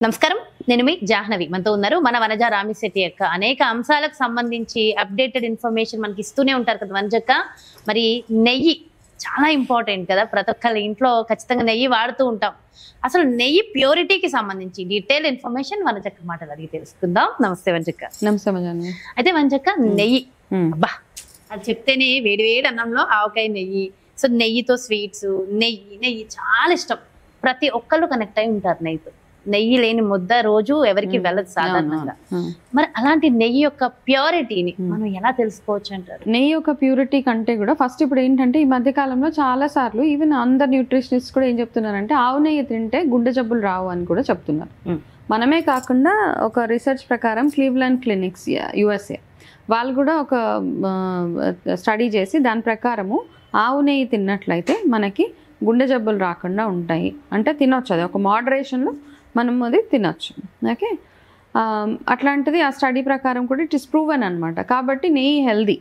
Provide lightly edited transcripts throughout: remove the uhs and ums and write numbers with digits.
నమస్కారం, నేను మీ జాహ్నవి. మనతో ఉన్నారు మన వనజ రామిశెట్టి అక్క. అనేక అంశాలకు సంబంధించి అప్డేటెడ్ ఇన్ఫర్మేషన్ మనకి ఇస్తూనే ఉంటారు కదా వనజక్క. మరి నెయ్యి చాలా ఇంపార్టెంట్ కదా, ప్రతి ఒక్కళ్ళ ఇంట్లో ఖచ్చితంగా నెయ్యి వాడుతూ ఉంటాం. అసలు నెయ్యి ప్యూరిటీకి సంబంధించి డీటెయిల్ ఇన్ఫర్మేషన్ వనజక్క మాటలు అడిగి తెలుసుకుందాం. నమస్తే వనజక్క. నమస్తే. అయితే వనజక్క, నెయ్యి అబ్బా అది చెప్తేనే వేడి వేడి అన్నంలో ఆవకాయ నెయ్యి. సో నెయ్యితో స్వీట్స్, నెయ్యి నెయ్యి చాలా ఇష్టం. ప్రతి ఒక్కళ్ళు కనెక్ట్ అయి ఉంటారు నెయ్యితో. నెయ్యి లేని ముద్ద రోజు ఎవరికి వెళ్ళదు సాధారణంగా. మరి అలాంటి నెయ్యి యొక్క ప్యూరిటీని మనం ఎలా తెలుసుకోవచ్చు అంటారు? నెయ్యి యొక్క ప్యూరిటీ కంటే కూడా ఫస్ట్ ఇప్పుడు ఏంటంటే ఈ మధ్య కాలంలో చాలా సార్లు ఈవెన్ అందరు న్యూట్రిషనిస్ట్ కూడా ఏం చెప్తున్నారంటే ఆవు నెయ్యి తింటే గుండె జబ్బులు రావు అని కూడా చెప్తున్నారు. మనమే కాకుండా ఒక రీసెర్చ్ ప్రకారం క్లీవ్లాండ్ క్లినిక్స్ USA వాళ్ళు కూడా ఒక స్టడీ చేసి దాని ప్రకారము ఆవు నెయ్యి తిన్నట్లయితే మనకి గుండె జబ్బులు రాకుండా ఉంటాయి. అంటే తినొచ్చు, అది ఒక మోడరేషన్లో మనం అది తినొచ్చు. ఓకే, అట్లాంటిది ఆ స్టడీ ప్రకారం కూడా ఇట్ ఇస్ ప్రూవెన్ అనమాట. కాబట్టి నెయ్యి హెల్దీ.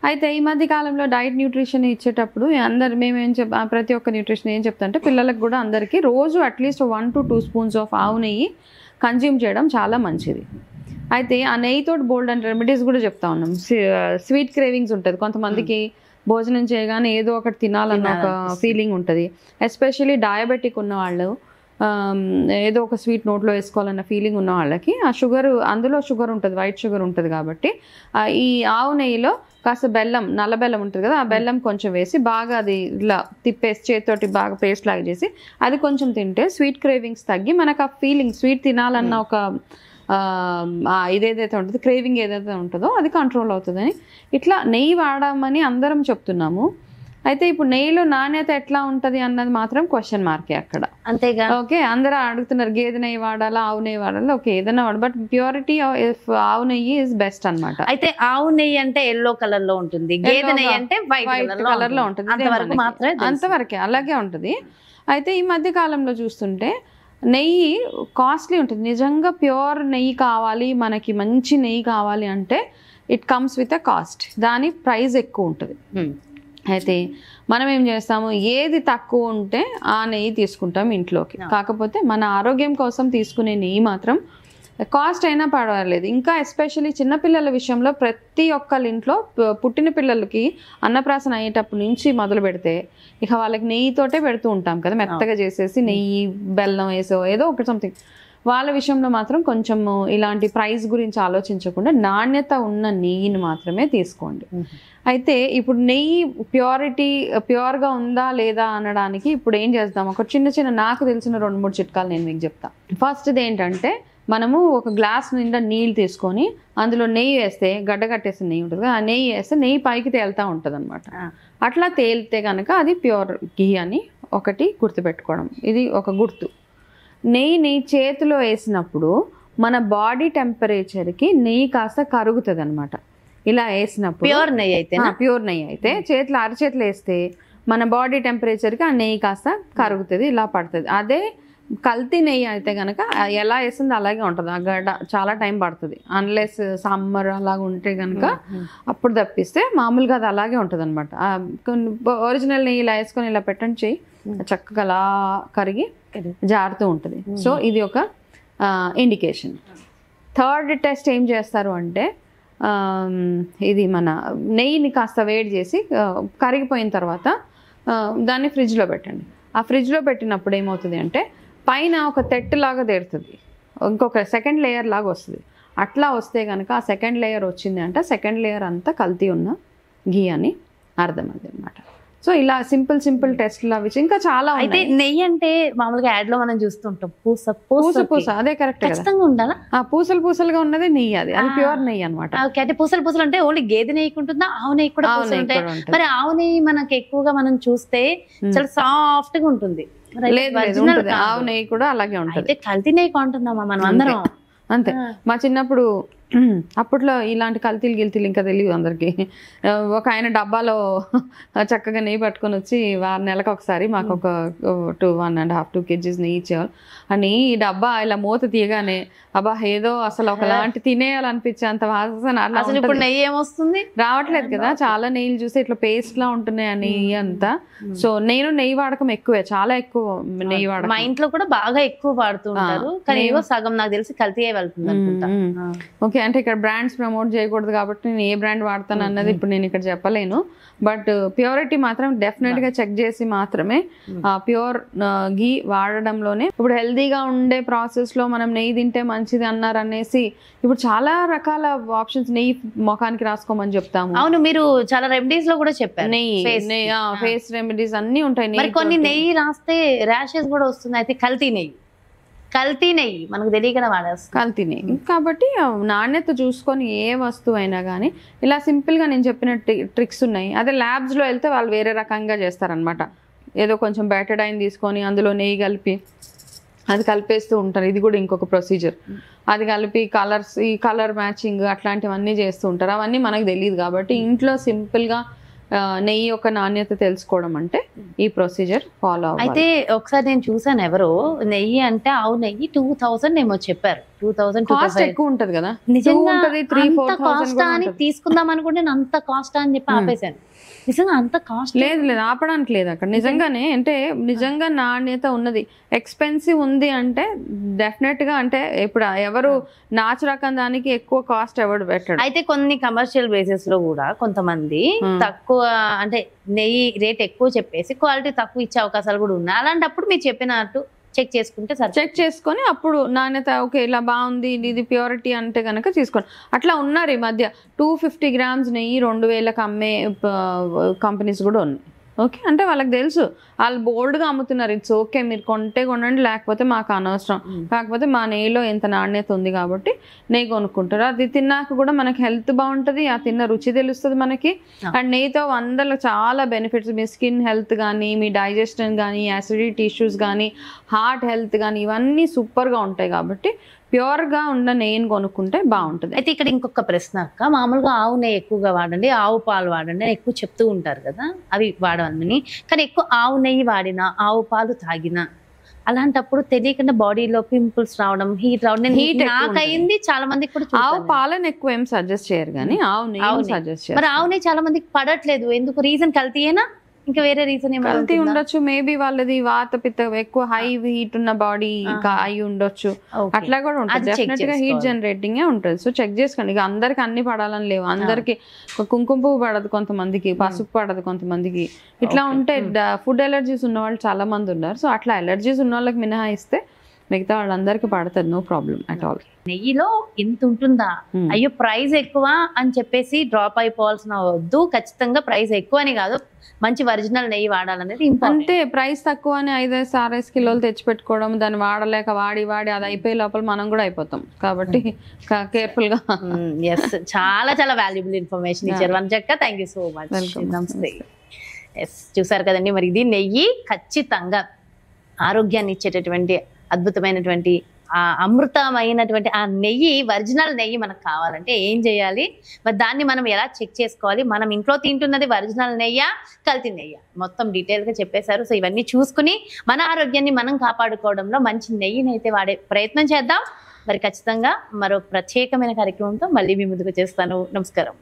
అయితే ఈ మధ్య కాలంలో డైట్ న్యూట్రిషన్ ఇచ్చేటప్పుడు అందరు మేమేం ప్రతి ఒక్క న్యూట్రిషన్ ఏం చెప్తామంటే పిల్లలకు కూడా అందరికీ రోజు అట్లీస్ట్ 1 to 2 స్పూన్స్ ఆఫ్ ఆవు నెయ్యి కన్జ్యూమ్ చేయడం చాలా మంచిది. అయితే ఆ నెయ్యితో బోల్డ్ అండ్ రెమెడీస్ కూడా చెప్తా ఉన్నాం. స్వీట్ క్రేవింగ్స్ ఉంటుంది కొంతమందికి, భోజనం చేయగానే ఏదో ఒకటి తినాలన్న ఒక ఫీలింగ్ ఉంటుంది. ఎస్పెషల్లీ డయాబెటిక్ ఉన్న వాళ్ళు ఏదో ఒక స్వీట్ నోట్లో వేసుకోవాలన్న ఫీలింగ్ ఉన్న వాళ్ళకి ఆ షుగర్, అందులో షుగర్ ఉంటుంది, వైట్ షుగర్ ఉంటుంది. కాబట్టి ఈ ఆవు నెయ్యిలో కాస్త బెల్లం, నల్ల బెల్లం ఉంటుంది కదా, ఆ బెల్లం కొంచెం వేసి బాగా అది ఇలా తిప్పేసి చేతితోటి బాగా పేస్ట్ లాగా చేసి అది కొంచెం తింటే స్వీట్ క్రేవింగ్స్ తగ్గి మనకు ఆ ఫీలింగ్ స్వీట్ తినాలన్న ఒక ఇదేదైతే ఉంటుందో, క్రేవింగ్ ఏదైతే ఉంటుందో అది కంట్రోల్ అవుతుందని ఇట్లా నెయ్యి వాడమని అందరం చెప్తున్నాము. అయితే ఇప్పుడు నెయ్యిలో నాణ్యత ఎట్లా ఉంటుంది అన్నది మాత్రం క్వశ్చన్ మార్కే అక్కడ. అంతేగా. ఓకే, అందరూ అడుగుతున్నారు గేదె నెయ్యి వాడాలా ఆవు నెయ్యి వాడాలా. ఓకే, ఏదైనా వాడు, బట్ ప్యూరిటీ ఆవు నెయ్యి ఇస్ బెస్ట్ అనమాట. అయితే ఆవు నెయ్యి అంటే ఎల్లో కలర్ లో ఉంటుంది, గేదె నెయ్యి అంటే వైట్ కలర్ లో ఉంటుంది. అంతవరకే అలాగే ఉంటుంది. అయితే ఈ మధ్య కాలంలో చూస్తుంటే నెయ్యి కాస్ట్లీ ఉంటుంది. నిజంగా ప్యూర్ నెయ్యి కావాలి, మనకి మంచి నెయ్యి కావాలి అంటే it comes with a cost. దాని ప్రైస్ ఎక్కువ ఉంటుంది. అయితే మనం ఏం చేస్తాము, ఏది తక్కువ ఉంటే ఆ నెయ్యి తీసుకుంటాం ఇంట్లోకి. కాకపోతే మన ఆరోగ్యం కోసం తీసుకునే నెయ్యి మాత్రం కాస్ట్ అయినా పర్వాలేదు. ఇంకా ఎస్పెషల్లీ చిన్నపిల్లల విషయంలో ప్రతి ఒక్కళ్ళ ఇంట్లో పుట్టిన పిల్లలకి అన్నప్రాసన అయ్యేటప్పటి నుంచి మొదలు పెడితే ఇక వాళ్ళకి నెయ్యితోటే పెడుతూ ఉంటాం కదా, మెత్తగా చేసేసి నెయ్యి బెల్లం వేసో ఏదో ఒకటి సంథింగ్. వాళ్ళ విషయంలో మాత్రం కొంచెం ఇలాంటి ప్రైస్ గురించి ఆలోచించకుండా నాణ్యత ఉన్న నెయ్యిని మాత్రమే తీసుకోండి. అయితే ఇప్పుడు నెయ్యి ప్యూర్గా ఉందా లేదా అనడానికి ఇప్పుడు ఏం చేద్దాం, ఒక చిన్న నాకు తెలిసిన 2-3 చిట్కాలు నేను మీకు చెప్తాను. ఫస్ట్ది ఏంటంటే, మనము ఒక గ్లాస్ నిండా నీళ్ళు తీసుకొని అందులో నెయ్యి వేస్తే, గడ్డ కట్టేసిన నెయ్యి ఉంటుంది కదా, ఆ నెయ్యి వేస్తే నెయ్యి పైకి తేలుతూ ఉంటుంది అనమాట. అట్లా తేలితే కనుక అది ప్యూర్ ఘీ అని ఒకటి గుర్తుపెట్టుకోవడం. ఇది ఒక గుర్తు. నెయ్యిని చేతిలో వేసినప్పుడు మన బాడీ టెంపరేచర్కి నెయ్యి కాస్త కరుగుతుంది అనమాట. ఇలా వేసినప్పుడు ప్యూర్ నెయ్యి అయితే చేతిలో అరచేతులు వేస్తే మన బాడీ టెంపరేచర్కి ఆ నెయ్యి కాస్త కరుగుతుంది, ఇలా పడుతుంది. అదే కల్తీ నెయ్యి అయితే కనుక ఎలా వేసింది అలాగే ఉంటుంది. ఆ గడ్డ చాలా టైం పడుతుంది. అన్లెస్ సమ్మర్ అలాగ ఉంటే కనుక అప్పుడు తప్పిస్తే మామూలుగా అది అలాగే ఉంటుంది అనమాట. ఒరిజినల్ నెయ్యి ఇలా వేసుకొని ఇలా పెట్టండి, చెయ్యి చక్కగా అలా కరిగి జారుతూ ఉంటుంది. సో ఇది ఒక ఇండికేషన్. థర్డ్ టెస్ట్ ఏం చేస్తారు అంటే, ఇది మన నెయ్యిని కాస్త వేడి చేసి కరిగిపోయిన తర్వాత దాన్ని ఫ్రిడ్జ్లో పెట్టండి. ఆ ఫ్రిడ్జ్లో పెట్టినప్పుడు ఏమవుతుంది అంటే పైన ఒక తెట్టులాగా తేరుతుంది, ఇంకొక సెకండ్ లేయర్ లాగా వస్తుంది. అట్లా వస్తే కనుక ఆ సెకండ్ లేయర్ వచ్చింది అంటే సెకండ్ లేయర్ అంతా కల్తీ ఉన్న ఘీ అని అర్థం అది అనమాట. సో ఇలా సింపుల్ టెస్ట్లు అవి ఇంకా చాలా. అయితే నెయ్యి అంటే మామూలుగా యాడ్ లో మనం చూస్తుంటాం పూస, అదే కరెక్ట్ ఉండాలా? పూసలుగా ఉన్నది నెయ్యి, అది ప్యూర్ నెయ్యి అనమాట. అంటే పూసలు అంటే ఓన్లీ గేదె నెయ్యి ఉంటుందా, ఆవు నెయ్యి కూడా ఉంటాయి? మరి ఆవు నెయ్యి మనకి ఎక్కువగా మనం చూస్తే చాలా సాఫ్ట్ గా ఉంటుంది. ఆవు నెయ్యి కూడా అలాగే ఉంటుంది. కల్తీ నెయ్యి కొంటున్నామా మనం అందరం? అంతే. మా చిన్నప్పుడు అప్పట్లో ఇలాంటి కల్తీలు గిల్తీలు ఇంకా తెలియదు అందరికి. ఒక ఆయన డబ్బాలో చక్కగా నెయ్యి పట్టుకొని వచ్చి నెలకు ఒకసారి మాకు ఒక 1.5-2 kgs నెయ్యి ఇచ్చేవాళ్ళు. అని ఈ డబ్బా ఇలా మూత తీయగానే అబ్బా ఏదో అసలు ఒకలాంటి తినేయాలనిపించే అంత వాసన. అసలు ఇప్పుడు నెయ్యి ఏమొస్తుంది రావట్లేదు కదా, చాలా నెయ్యిలు చూస్తే ఇట్లా పేస్ట్ లా ఉంటున్నాయి ఆ నెయ్యి అంతా. సో నేను నెయ్యి వాడకం ఎక్కువే, చాలా ఎక్కువ నెయ్యి వాడకం. మా ఇంట్లో కూడా బాగా ఎక్కువ వాడుతూ ఉంటారు, కానీ ఏవో సగం నాకు తెలిసి కల్తీయే వెళ్తుంది అనుకుంటా. ఓకే, అంటే ఇక్కడ బ్రాండ్స్ ప్రమోట్ చేయకూడదు కాబట్టి నేను ఏ బ్రాండ్ వాడతాను అన్నది ఇప్పుడు నేను ఇక్కడ చెప్పలేను. బట్ ప్యూరిటీ మాత్రం డెఫినెట్ గా చెక్ చేసి మాత్రమే ప్యూర్ ఘీ వాడడంలోనే. ఇప్పుడు హెల్దీగా ఉండే ప్రాసెస్ లో మనం నెయ్యి తింటే మంచిది అన్నారు అనేసి ఇప్పుడు చాలా రకాల ఆప్షన్స్, నెయ్యి ముఖానికి రాసుకోమని చెప్తాము. అవును, మీరు చాలా రెమెడీస్ లో కూడా చెప్పారు నెయ్యి ఫేస్ రెమెడీస్ అన్ని ఉంటాయి. మరి కొన్ని నెయ్యి రాస్తే ర్యాషెస్ కూడా వస్తుంది, అయితే కల్తీ నెయ్యి మనకు తెలియకుండా వాడేస్తుంది. కల్తీ నెయ్యి కాబట్టి నాణ్యత చూసుకొని ఏ వస్తువు అయినా కానీ ఇలా సింపుల్గా నేను చెప్పిన ట్రిక్స్ ఉన్నాయి. అదే ల్యాబ్స్లో వెళ్తే వాళ్ళు వేరే రకంగా చేస్తారనమాట. ఏదో కొంచెం బెటడైన్ తీసుకొని అందులో నెయ్యి కలిపి అది కలిపేస్తూ ఉంటారు. ఇది కూడా ఇంకొక ప్రొసీజర్. అది కలిపి ఈ కలర్ మ్యాచింగ్ అట్లాంటివన్నీ చేస్తూ ఉంటారు. అవన్నీ మనకు తెలియదు కాబట్టి ఇంట్లో సింపుల్గా నెయ్యి యొక్క నాణ్యత తెలుసుకోవడం అంటే ఈ ప్రొసీజర్ ఫాలో అవ్వాలి. అయితే ఒకసారి నేను చూసాను, ఎవరో నెయ్యి అంటే ఆవు నెయ్యి 2000 ఏమో చెప్పారు. 2000 కాస్ట్ ఎక్కువ ఉంటది కదా, నిజంగా అంత కాస్ట్ అని తీసుకుందాం అనుకుంటే నేను అంత కాస్ట్ అని చెప్పి ఆపేశాను. నిజంగా అంత కాస్ట్ లేదు, ఆపడానికి లేదు అక్కడ. నిజంగానే అంటే నిజంగా నాణ్యత ఉన్నది. ఎక్స్పెన్సివ్ ఉంది అంటే డెఫినెట్ గా, అంటే ఇప్పుడు ఎవరు నాచు రకం దానికి ఎక్కువ కాస్ట్ ఎవరు పెట్టాడు. అయితే కొన్ని కమర్షియల్ బేసిస్ లో కూడా కొంతమంది తక్కువ అంటే నెయ్యి రేట్ ఎక్కువ చెప్పేసి క్వాలిటీ తక్కువ ఇచ్చే అవకాశాలు కూడా ఉన్నాయి. అలాంటప్పుడు మీరు చెప్పినట్టు చెక్ చేసుకుంటే సరే, చెక్ చేసుకొని అప్పుడు నాణ్యత ఓకే ఇలా బాగుంది ఇది ప్యూరిటీ అంటే కనుక తీసుకోండి. అట్లా ఉన్నారు ఈ మధ్య 250 grams నెయ్యి 2000కి అమ్మే కంపెనీస్ కూడా ఉన్నాయి. ఓకే, అంటే వాళ్ళకి తెలుసు, వాళ్ళు బోల్డ్గా అమ్ముతున్నారు. ఇట్స్ ఓకే, మీరు కొంటే కొనండి, లేకపోతే మాకు అనవసరం, కాకపోతే మా నెయ్యిలో ఎంత నాణ్యత ఉంది కాబట్టి నెయ్యి కొనుక్కుంటారు. అది తిన్నాక కూడా మనకి హెల్త్ బాగుంటుంది, ఆ తిన్న రుచి తెలుస్తుంది మనకి. అండ్ నెయ్యితో చాలా బెనిఫిట్స్, మీ స్కిన్ హెల్త్ కానీ, మీ డైజెషన్ కానీ, యాసిడిటీ ఇష్యూస్ కానీ, హార్ట్ హెల్త్ కానీ, ఇవన్నీ సూపర్గా ఉంటాయి. కాబట్టి ప్యూర్గా ఉన్న నెయ్యిని కొనుక్కుంటే బాగుంటుంది. అయితే ఇక్కడ ఇంకొక ప్రశ్న అక్క, మామూలుగా ఆవు నెయ్యి ఎక్కువగా వాడండి, ఆవు పాలు వాడండి అని ఎక్కువ చెప్తూ ఉంటారు కదా, అవి వాడమని. కానీ ఎక్కువ ఆవు నెయ్యి వాడినా, ఆవు పాలు తాగినా, అలాంటప్పుడు తెలియకుండా బాడీలో పింపుల్స్ రావడం, హీట్ రావడం, హీట్ నాకయింది, చాలా మందికి కూడా. ఆవు పాలను ఎక్కువ ఏం సజెస్ట్ చేయరు కానీ ఆవు నెయ్యి సజెస్ట్ చేస్తారు. మరి ఆవు నెయ్యి చాలా మందికి పడట్లేదు, ఎందుకు? రీజన్ కల్తీయేనా, ఇంకా వేరే రీజన్ ఏమైనా కల్తీ ఉండొచ్చు? మేబీ వాళ్ళది వాత పిత్త ఎక్కువ హై హీట్ ఉన్న బాడీ అయి ఉండొచ్చు, అట్లా కూడా ఉంటుంది. డెఫినెట్ గా హీట్ జనరేటింగ్ ఉంటుంది. సో చెక్ చేసుకోండి. ఇక అందరికి అన్ని పడాలని లేవు. అందరికి కుంకుమ పువ్వు పడదు కొంతమందికి, పసుపు పడదు కొంతమందికి. ఇట్లా ఉంటే ఫుడ్ ఎలర్జీస్ ఉన్న వాళ్ళు చాలా మంది ఉన్నారు. సో అట్లా ఎలర్జీస్ ఉన్న వాళ్ళకి మినహాయిస్తే మిగతా వాళ్ళందరికీ పడుతుంది, నో ప్రాబ్లం అట్ ఆల్. నెయ్యిలో ఇంత ఉంటుందా, అయ్యో ప్రైస్ ఎక్కువ అని చెప్పేసి డ్రాప్ అయిపోవాల్సిన వద్దు. ఖచ్చితంగా ప్రైస్ ఎక్కువ అని కాదు, మంచి ఒరిజినల్ నెయ్యి వాడాలనేది అంతే. ప్రైస్ తక్కువ అని 5-6 కిలోలు తెచ్చిపెట్టుకోవడం, దాన్ని వాడలేక వాడి అది అయిపోయే లోపల మనం కూడా అయిపోతాం. కాబట్టి కేర్ఫుల్ గా. చాలా చాలా వాల్యుబుల్ ఇన్ఫర్మేషన్ ఇచ్చారు వంజక్క, థ్యాంక్ యూ సో మచ్. నమస్తే. చూసారు కదండి, మరి ఇది నెయ్యి ఖచ్చితంగా ఆరోగ్యాన్ని ఇచ్చేటటువంటి అద్భుతమైనటువంటి అమృతమైనటువంటి ఆ నెయ్యి, ఒరిజినల్ నెయ్యి మనకు కావాలంటే ఏం చేయాలి, మరి దాన్ని మనం ఎలా చెక్ చేసుకోవాలి, మనం ఇంట్లో తింటున్నది ఒరిజినల్ నెయ్యా కల్తీ నెయ్యా, మొత్తం డీటెయిల్గా చెప్పేశారు. సో ఇవన్నీ చూసుకుని మన ఆరోగ్యాన్ని మనం కాపాడుకోవడంలో మంచి నెయ్యిని అయితే వాడే ప్రయత్నం చేద్దాం. మరి ఖచ్చితంగా మరో ప్రత్యేకమైన కార్యక్రమంతో మళ్ళీ మీ ముందుకు చేస్తాను. నమస్కారం.